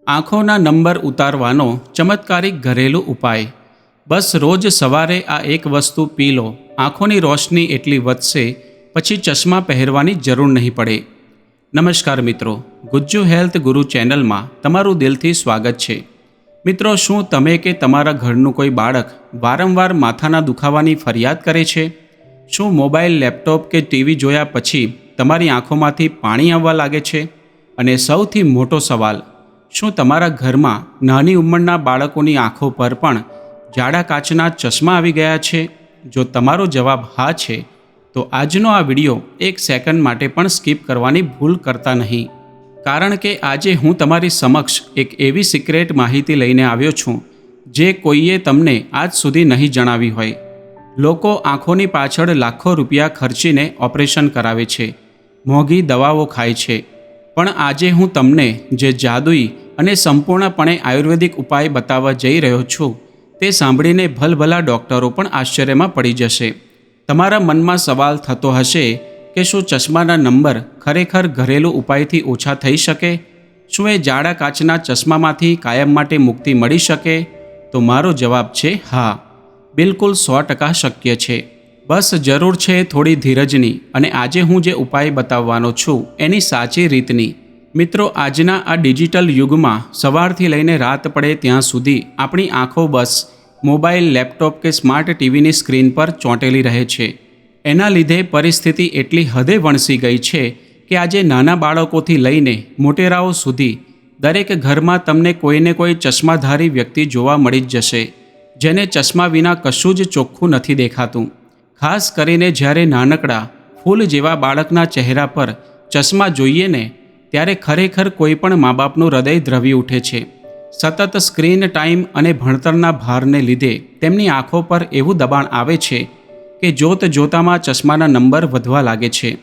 આંખોના number ઉતારવાનો ચમત્કારિક ઘરેલું ઉપાય। બસ રોજ સવારે આ એક વસ્તુ પી લો, આંખોની રોશની એટલી વધશે પછી ચશ્મા પહેરવાની જરૂર નહીં પડે। નમસ્કાર મિત્રો, ગુજ્જુ હેલ્થ ગુરુ ચેનલમાં તમારું દિલથી સ્વાગત છે। મિત્રો, શું તમે કે તમારા ઘરનું કોઈ બાળક વારંવાર માથાના દુખાવાની ફરિયાદ કરે છે? શું મોબાઈલ, લેપટોપ કે ટીવી જોયા પછી તમારી આંખોમાંથી પાણી આવવા લાગે છે? અને સૌથી મોટો સવાલ, શું તમારા ઘરમાં નાની ઉંમરના બાળકોની આંખો પર પણ જાડા કાચના ચશ્મા આવી ગયા છે? જો તમારો જવાબ હા છે, તો આજનો આ વિડીયો એક સેકન્ડ માટે પણ સ્કીપ કરવાની ભૂલ કરતા નહીં, કારણ કે આજે હું તમારી સમક્ષ એક એવી સિક્રેટ માહિતી લઈને આવ્યો છું જે કોઈએ તમને આજ સુધી નહીં જણાવી હોય। લોકો આંખોની પાછળ લાખો રૂપિયા ખર્ચીને ઓપરેશન કરાવે છે, મોંઘી દવાઓ ખાય છે, પણ આજે હું તમને જે જાદુઈ અને સંપૂર્ણપણે આયુર્વેદિક ઉપાય બતાવવા જઈ રહ્યો છું તે સાંભળીને ભલભલા ડૉક્ટરો પણ આશ્ચર્યમાં પડી જશે। તમારા મનમાં સવાલ થતો હશે કે શું ચશ્માના નંબર ખરેખર ઘરેલું ઉપાયથી ઓછા થઈ શકે? શું એ જાડા કાચના ચશ્મામાંથી કાયમ માટે મુક્તિ મળી શકે? તો મારો જવાબ છે હા, બિલકુલ 100% શક્ય છે। બસ જરૂર છે થોડી ધીરજની અને આજે હું જે ઉપાય બતાવવાનો છું એની સાચી રીતની। મિત્રો, આજના આ ડિજિટલ યુગમાં સવારથી લઈને રાત પડે ત્યાં સુધી આપણી આંખો બસ મોબાઈલ, લેપટોપ કે સ્માર્ટ ટીવીની સ્ક્રીન પર ચોંટેલી રહે છે। એના લીધે પરિસ્થિતિ એટલી હદે વણસી ગઈ છે કે આજે નાના બાળકોથી લઈને મોટેરાઓ સુધી દરેક ઘરમાં તમને કોઈને કોઈ ચશ્માધારી વ્યક્તિ જોવા મળી જ જશે, જેને ચશ્મા વિના કશું જ ચોખ્ખું નથી દેખાતું। ખાસ કરીને જ્યારે નાનકડા ફૂલ જેવા બાળકના ચહેરા પર ચશ્મા જોઈએ ને, ત્યારે ખરેખર કોઈ પણ મા બાપનું હૃદય દ્રવી ઉઠે છે। સતત સ્ક્રીન ટાઈમ અને ભણતરના ભારને લીધે તેમની આંખો પર એવું દબાણ આવે છે કે જોત જોતામાં ચશ્માના નંબર વધવા લાગે છે।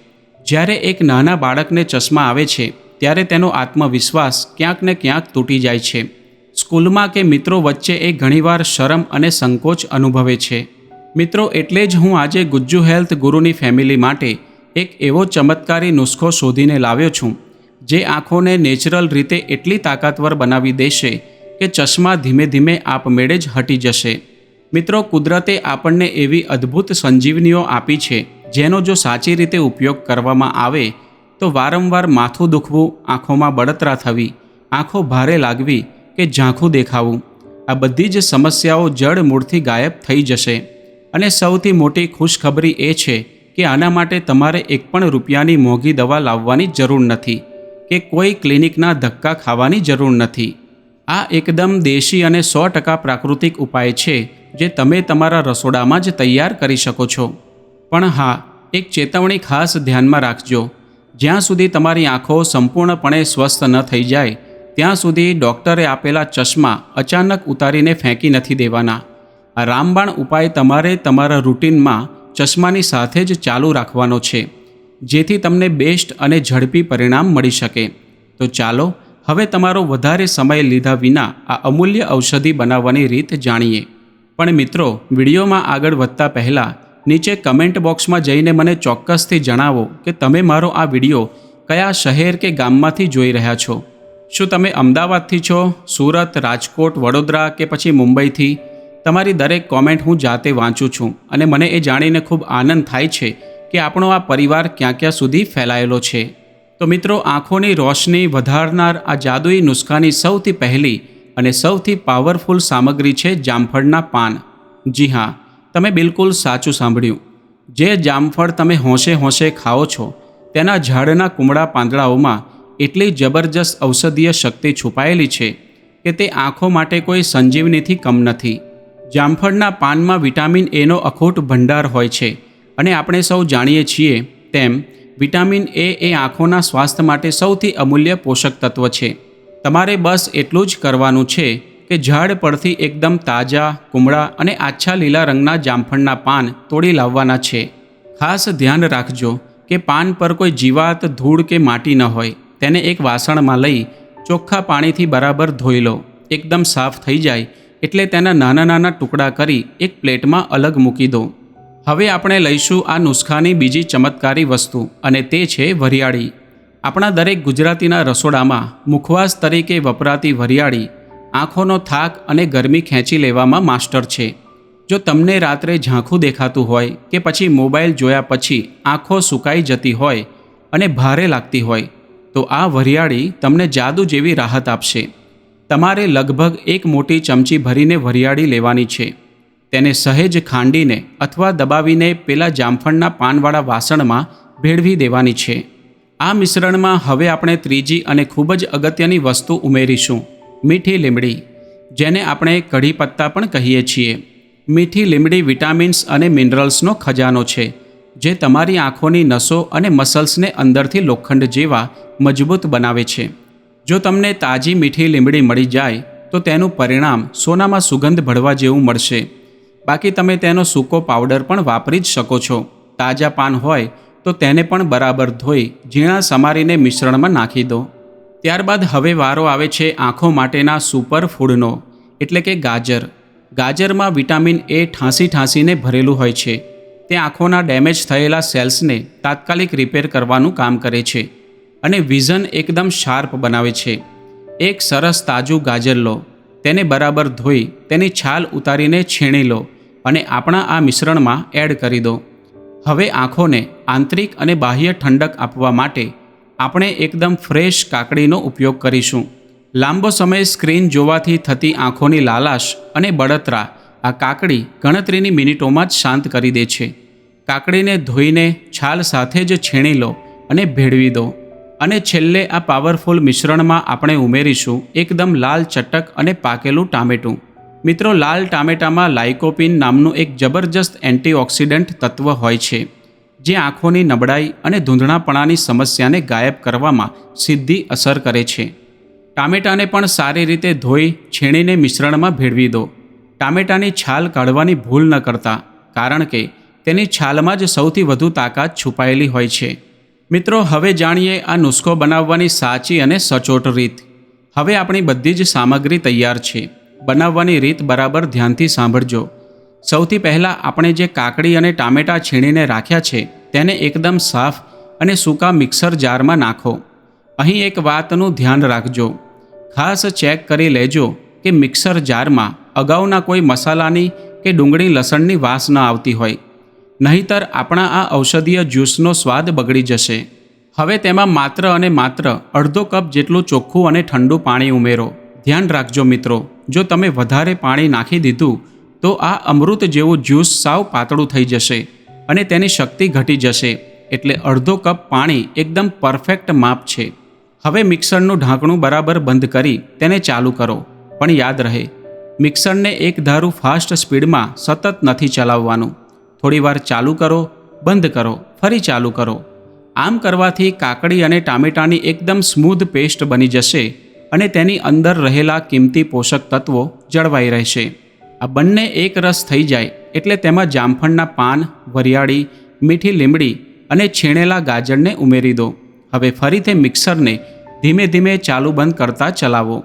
જ્યારે એક નાના બાળકને ચશ્મા આવે છે ત્યારે તેનો આત્મવિશ્વાસ ક્યાંક ને ક્યાંક તૂટી જાય છે। સ્કૂલમાં કે મિત્રો વચ્ચે એ ઘણીવાર શરમ અને સંકોચ અનુભવે છે। મિત્રો, એટલે જ હું આજે ગુજ્જુ હેલ્થ ગુરુની ફેમિલી માટે એક એવો ચમત્કારી નુસ્ખો શોધીને લાવ્યો છું જે આંખોને નેચરલ રીતે એટલી તાકાતવર બનાવી દેશે કે ચશ્મા ધીમે ધીમે આપમેળે જ હટી જશે। મિત્રો, કુદરતે આપણને એવી અદ્ભુત સંજીવનીઓ આપી છે જેનો જો સાચી રીતે ઉપયોગ કરવામાં આવે તો વારંવાર માથું દુખવું, આંખોમાં બળતરા થવી, આંખો ભારે લાગવી કે ઝાંખું દેખાવું, આ બધી જ સમસ્યાઓ જડ મૂળથી ગાયબ થઈ જશે। અને સૌથી મોટી ખુશખબરી એ છે કે આના માટે તમારે એક પણ રૂપિયાની મોંઘી દવા લાવવાની જરૂર નથી કે કોઈ ક્લિનિકના ધક્કા ખાવાની જરૂર નથી। આ એકદમ દેશી અને 100% પ્રાકૃતિક ઉપાય છે જે તમે તમારા રસોડામાં જ તૈયાર કરી શકો છો। પણ હા, એક ચેતવણી ખાસ ધ્યાનમાં રાખજો, જ્યાં સુધી તમારી આંખો સંપૂર્ણપણે સ્વસ્થ ન થઈ જાય ત્યાં સુધી ડૉક્ટરે આપેલા ચશ્મા અચાનક ઉતારીને ફેંકી નથી દેવાના। આ રામબાણ ઉપાય તમારે તમારા રૂટીનમાં ચશ્માની સાથે જ ચાલુ રાખવાનો છે, જેથી તમને બેસ્ટ અને ઝડપી પરિણામ મળી શકે। તો ચાલો હવે તમારો વધારે સમય લીધા વિના આ અમૂલ્ય ઔષધિ બનાવવાની રીત જાણીએ। પણ મિત્રો, વિડીયોમાં આગળ વધતા પહેલાં નીચે કમેન્ટ બોક્સમાં જઈને મને ચોક્કસથી જણાવો કે તમે મારો આ વિડીયો કયા શહેર કે ગામમાંથી જોઈ રહ્યા છો। શું તમે અમદાવાદથી છો, સુરત, રાજકોટ, વડોદરા કે પછી મુંબઈથી? તમારી દરેક કોમેન્ટ હું જાતે વાંચું છું અને મને એ જાણીને ખૂબ આનંદ થાય છે કે આપણો આ પરિવાર ક્યાં ક્યાં સુધી ફેલાયેલો છે। તો મિત્રો, આંખોની રોશની વધારનાર આ જાદુઈ નુસ્ખાની સૌથી પહેલી અને સૌથી પાવરફુલ સામગ્રી છે જામફળના પાન। જી હા, તમે બિલકુલ સાચું સાંભળ્યું। જે જામફળ તમે હોંશે હોંશે ખાઓ છો તેના ઝાડના કુમળા પાંદડાઓમાં એટલી જબરજસ્ત ઔષધીય શક્તિ છુપાયેલી છે કે તે આંખો માટે કોઈ સંજીવનીથી કમ નથી। જામફળના પાનમાં વિટામિન એનો અખૂટ ભંડાર હોય છે અને આપણે સૌ જાણીએ છીએ તેમ વિટામિન એ આંખોના સ્વાસ્થ્ય માટે સૌથી અમૂલ્ય પોષક તત્વ છે। તમારે બસ એટલું જ કરવાનું છે કે ઝાડ પરથી એકદમ તાજા, કુમળા અને આછા લીલા રંગના જામફળના પાન તોડી લાવવાના છે। ખાસ ધ્યાન રાખજો કે પાન પર કોઈ જીવાત, ધૂળ કે માટી ન હોય। તેને એક વાસણમાં લઈ ચોખ્ખા પાણીથી બરાબર ધોઈ લો। એકદમ સાફ થઈ જાય એટલે તેના નાના નાના ટુકડા કરી એક પ્લેટમાં અલગ મૂકી દો। હવે આપણે લઈશું આ નુસ્ખાની બીજી ચમત્કારી વસ્તુ અને તે છે વરિયાળી। આપણા દરેક ગુજરાતીના રસોડામાં મુખવાસ તરીકે વપરાતી વરિયાળી આંખોનો થાક અને ગરમી ખેંચી લેવામાં માસ્ટર છે. જો તમને રાત્રે ઝાંખું દેખાતું હોય કે પછી મોબાઈલ જોયા પછી આંખો સુકાઈ જતી હોય અને ભારે લાગતી હોય તો આ વરિયાળી તમને જાદુ જેવી રાહત આપશે. તમારે લગભગ એક મોટી ચમચી ભરીને વરિયાળી લેવાની છે. તેને સહેજ ખાંડીને અથવા દબાવીને પેલા જામફળના પાનવાળા વાસણમાં ભેળવી દેવાની છે. આ મિશ્રણમાં હવે આપણે ત્રીજી અને ખૂબ જ અગત્યની વસ્તુ ઉમેરીશું, મીઠી લીમડી, જેને આપણે કઢી પત્તા પણ કહીએ છીએ. મીઠી લીમડી વિટામિન્સ અને મિનરલ્સનો ખજાનો છે, જે તમારી આંખોની નસો અને મસલ્સને અંદરથી લોખંડ જેવા મજબૂત બનાવે છે. જો તમને તાજી મીઠી લીમડી મળી જાય તો તેનું પરિણામ સોનામાં સુગંધ ભળવા જેવું મળશે. બાકી તમે તેનો સૂકો પાવડર પણ વાપરી જ શકો છો. તાજા પાન હોય તો તેને પણ બરાબર ધોઈ ઝીણા સમારીને મિશ્રણમાં નાખી દો. ત્યારબાદ હવે વારો આવે છે આંખો માટેના સુપર ફૂડનો, એટલે કે ગાજર. ગાજરમાં વિટામિન એ ઠાંસીને ભરેલું હોય છે. તે આંખોના ડેમેજ થયેલા સેલ્સને તાત્કાલિક રિપેર કરવાનું કામ કરે છે અને વિઝન એકદમ શાર્પ બનાવે છે. એક સરસ તાજું ગાજર લો, તેને બરાબર ધોઈ તેની છાલ ઉતારીને છીણી લો અને આપણા આ મિશ્રણમાં એડ કરી દો. હવે આંખોને આંતરિક અને બાહ્ય ઠંડક આપવા માટે આપણે એકદમ ફ્રેશ કાકડીનો ઉપયોગ કરીશું. લાંબો સમય સ્ક્રીન જોવાથી થતી આંખોની લાલાશ અને બળતરા આ કાકડી ગણતરીની મિનિટોમાં જ શાંત કરી દે છે. કાકડીને ધોઈને છાલ સાથે જ છીણી લો અને ભેળવી દો. અને છેલ્લે આ પાવરફુલ મિશ્રણમાં આપણે ઉમેરીશું એકદમ લાલ ચટક અને પાકેલું ટામેટું. મિત્રો, લાલ ટામેટામાં લાઇકોપિન નામનું એક જબરજસ્ત એન્ટીઓક્સિડન્ટ તત્વ હોય છે, જે આંખોની નબળાઈ અને ધૂંધણાપણાની સમસ્યાને ગાયબ કરવામાં સીધી અસર કરે છે. ટામેટાને પણ સારી રીતે ધોઈ છીણીને મિશ્રણમાં ભેળવી દો. ટામેટાની છાલ કાઢવાની ભૂલ ન કરતા, કારણ કે તેની છાલમાં જ સૌથી વધુ તાકાત છુપાયેલી હોય છે. મિત્રો, હવે જાણીએ આ નુસ્ખો બનાવવાની સાચી અને સચોટ રીત. હવે આપણી બધી જ સામગ્રી તૈયાર છે. બનાવવાની રીત બરાબર ધ્યાનથી સાંભળજો. સૌથી પહેલાં આપણે જે કાકડી અને ટામેટાં છીણીને રાખ્યા છે તેને એકદમ સાફ અને સૂકા મિક્સર જારમાં નાખો. અહીં એક વાતનું ધ્યાન રાખજો. ખાસ ચેક કરી લેજો કે મિક્સર જારમાં અગાઉના કોઈ મસાલાની કે ડુંગળી લસણની વાસ ન આવતી હોય, નહીંતર આપણા આ ઔષધીય જ્યુસનો સ્વાદ બગડી જશે. હવે તેમાં માત્ર અને માત્ર અડધો કપ જેટલું ચોખ્ખું અને ઠંડુ પાણી ઉમેરો. ધ્યાન રાખજો મિત્રો, જો તમે વધારે પાણી નાખી દીધું તો આ અમૃત જેવું જ્યુસ સાવ પાતળું થઈ જશે અને તેની શક્તિ ઘટી જશે. એટલે અડધો કપ પાણી એકદમ પરફેક્ટ માપ છે. હવે મિક્સરનું ઢાંકણું બરાબર બંધ કરી તેને ચાલુ કરો. પણ યાદ રહે, મિક્સરને એક ધારું ફાસ્ટ સ્પીડમાં સતત નથી ચલાવવાનું. થોડીવાર ચાલુ કરો, બંધ કરો, ફરી ચાલુ કરો. આમ કરવાથી કાકડી અને ટામેટાની એકદમ સ્મૂધ પેસ્ટ બની જશે અને તેની અંદર રહેલા કિંમતી પોષક તત્વો જળવાઈ રહેશે. આ બંને એક રસ થઈ જાય એટલે તેમાં જામફળના પાન, વરિયાળી, મીઠી લીમડી અને છીણેલા ગાજરને ઉમેરી દો. હવે ફરીથી મિક્સરને ધીમે ધીમે ચાલુ બંધ કરતા ચલાવો.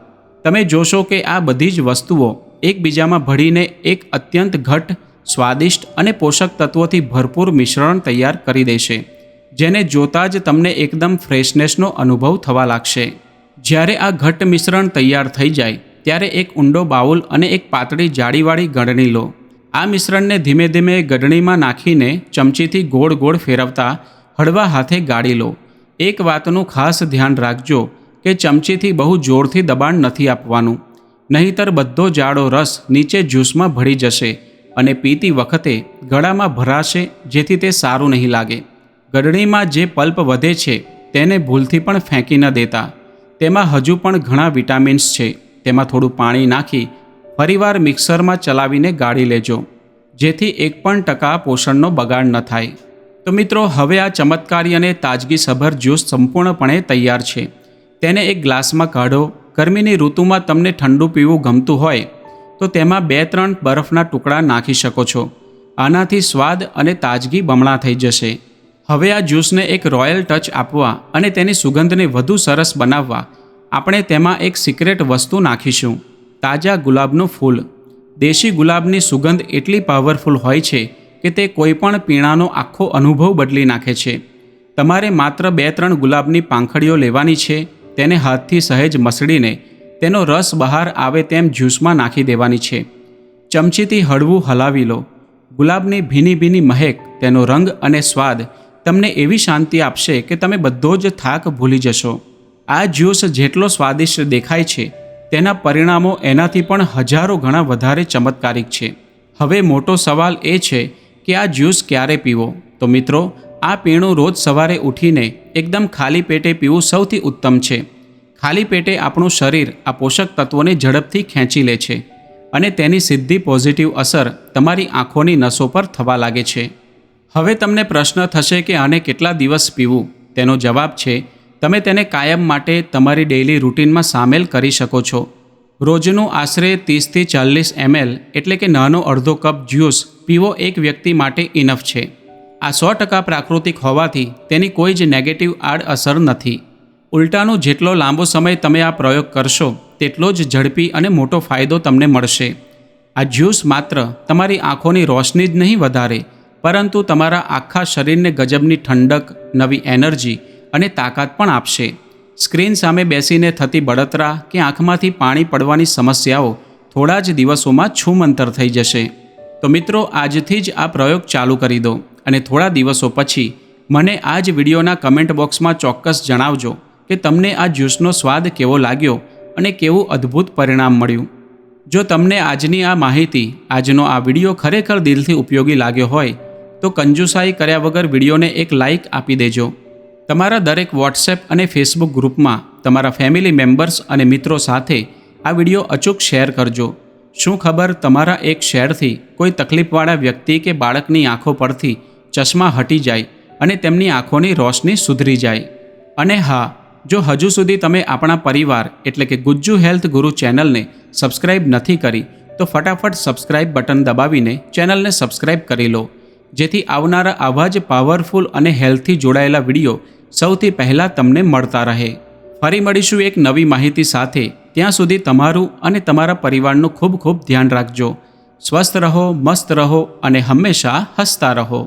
તમે જોશો કે આ બધી જ વસ્તુઓ એકબીજામાં ભળીને એક અત્યંત ઘટ્ટ, સ્વાદિષ્ટ અને પોષક તત્વોથી ભરપૂર મિશ્રણ તૈયાર કરી દેશે, જેને જોતાં જ તમને એકદમ ફ્રેશનેસનો અનુભવ થવા લાગશે. જ્યારે આ ઘટ્ટ મિશ્રણ તૈયાર થઈ જાય ત્યારે એક ઊંડો બાઉલ અને એક પાતળી જાળીવાળી ગળણી લો. આ મિશ્રણને ધીમે ધીમે ગળણીમાં નાખીને ચમચીથી ગોળ ગોળ ફેરવતા હળવા હાથે ગાળી લો. એક વાતનું ખાસ ધ્યાન રાખજો કે ચમચીથી બહુ જોરથી દબાણ નથી આપવાનું, નહીંતર બધો જાડો રસ નીચે જ્યુસમાં ભળી જશે અને પીતી વખતે ગળામાં ભરાશે, જેથી તે સારું નહીં લાગે. ગળણીમાં જે પલ્પ વધે છે તેને ભૂલથી પણ ફેંકી ન દેતા. તેમાં હજુ પણ ઘણા વિટામિન્સ છે. તેમાં થોડું પાણી નાખી ફરીવાર મિક્સરમાં ચલાવીને ગાળી લેજો, જેથી 1% પોષણનો બગાડ ન થાય. તો મિત્રો, હવે આ ચમત્કારી અને તાજગીસભર જ્યુસ સંપૂર્ણપણે તૈયાર છે. તેને એક ગ્લાસમાં કાઢો. ગરમીની ઋતુમાં તમને ઠંડુ પીવું ગમતું હોય તો તેમાં 2-3 બરફના ટુકડા નાખી શકો છો. આનાથી સ્વાદ અને તાજગી બમણા થઈ જશે. હવે આ જ્યુસને એક રોયલ ટચ આપવા અને તેની સુગંધને વધુ સરસ બનાવવા આપણે તેમાં એક સિક્રેટ વસ્તુ નાખીશું, તાજા ગુલાબનું ફૂલ. દેશી ગુલાબની સુગંધ એટલી પાવરફુલ હોય છે કે તે કોઈપણ પીણાનો આખો અનુભવ બદલી નાખે છે. તમારે માત્ર 2-3 ગુલાબની પાંખડીઓ લેવાની છે, તેને હાથથી સહેજ મસળીને તેનો રસ બહાર આવે તેમ જ્યુસમાં નાખી દેવાની છે. ચમચીથી હળવું હલાવી લો. ગુલાબની ભીની ભીની મહેક, તેનો રંગ અને સ્વાદ તમને એવી શાંતિ આપશે કે તમે બધો જ થાક ભૂલી જશો. આ જ્યુસ જેટલો સ્વાદિષ્ટ દેખાય છે, તેના પરિણામો એનાથી પણ હજારો ગણા વધારે ચમત્કારિક છે. હવે મોટો સવાલ એ છે કે આ જ્યુસ ક્યારે પીવો? તો મિત્રો, આ પીણું રોજ સવારે ઉઠીને એકદમ ખાલી પેટે પીવું સૌથી ઉત્તમ છે. ખાલી પેટે આપણું શરીર આ પોષક તત્વોને ઝડપથી ખેંચી લે છે અને તેની સીધી પોઝિટિવ અસર તમારી આંખોની નસો પર થવા લાગે છે. હવે તમને પ્રશ્ન થશે કે આને કેટલા દિવસ પીવું? તેનો જવાબ છે, તમે તેને કાયમ માટે તમારી ડેઇલી રૂટીનમાં સામેલ કરી શકો છો. રોજનું આશરે 30થી 40 ml એટલે કે નાનો અડધો કપ જ્યુસ પીવો એક વ્યક્તિ માટે ઇનફ છે. આ 100% પ્રાકૃતિક હોવાથી તેની કોઈ જ નેગેટિવ આડઅસર નથી. ઉલટાનું જેટલો લાંબો સમય તમે આ પ્રયોગ કરશો, તેટલો જ ઝડપી અને મોટો ફાયદો તમને મળશે. આ જ્યુસ માત્ર તમારી આંખોની રોશની જ નહીં વધારે, પરંતુ તમારા આખા શરીરને ગજબની ઠંડક, નવી એનર્જી અને તાકાત પણ આપશે. સ્ક્રીન સામે બેસીને થતી બળતરા કે આંખમાંથી પાણી પડવાની સમસ્યાઓ થોડા જ દિવસોમાં છૂમંતર થઈ જશે. તો મિત્રો, આજથી જ આ પ્રયોગ ચાલુ કરી દો અને થોડા દિવસો પછી મને આ જ વિડીયોના કમેન્ટ બોક્સમાં ચોક્કસ જણાવજો કે તમને આ જ્યુસનો સ્વાદ કેવો લાગ્યો અને કેવું અદ્ભુત પરિણામ મળ્યું. જો તમને આજની આ માહિતી, આજનો આ વિડીયો ખરેખર દિલથી ઉપયોગી લાગ્યો હોય તો કંજુસાઈ કર્યા વગર વિડીયોને એક લાઇક આપી દેજો. તમારા દરેક વોટ્સએપ અને ફેસબુક ગ્રુપમાં તમારા ફેમિલી મેમ્બર્સ અને મિત્રો સાથે આ વિડીયો અચૂક શેર કરજો. શું ખબર, તમારા એક શેરથી કોઈ તકલીફવાળા વ્યક્તિ કે બાળકની આંખો પરથી ચશ્મા હટી જાય અને તેમની આંખોની રોશની સુધરી જાય. અને હા, જો હજુ સુધી તમે આપણા પરિવાર એટલે કે ગુજ્જુ હેલ્થ ગુરુ ચેનલને સબસ્ક્રાઇબ નથી કરી તો ફટાફટ સબસ્ક્રાઇબ બટન દબાવીને ચેનલને સબસ્ક્રાઇબ કરી લો, જેથી આવનારા આવા જ પાવરફુલ અને હેલ્થથી જોડાયેલા વિડીયો સૌથી પહેલાં તમને મળતા રહે. ફરી મળીશું એક નવી માહિતી સાથે. ત્યાં સુધી તમારું અને તમારા પરિવારનું ખૂબ ખૂબ ધ્યાન રાખજો. સ્વસ્થ રહો, મસ્ત રહો અને હંમેશા હસતા રહો.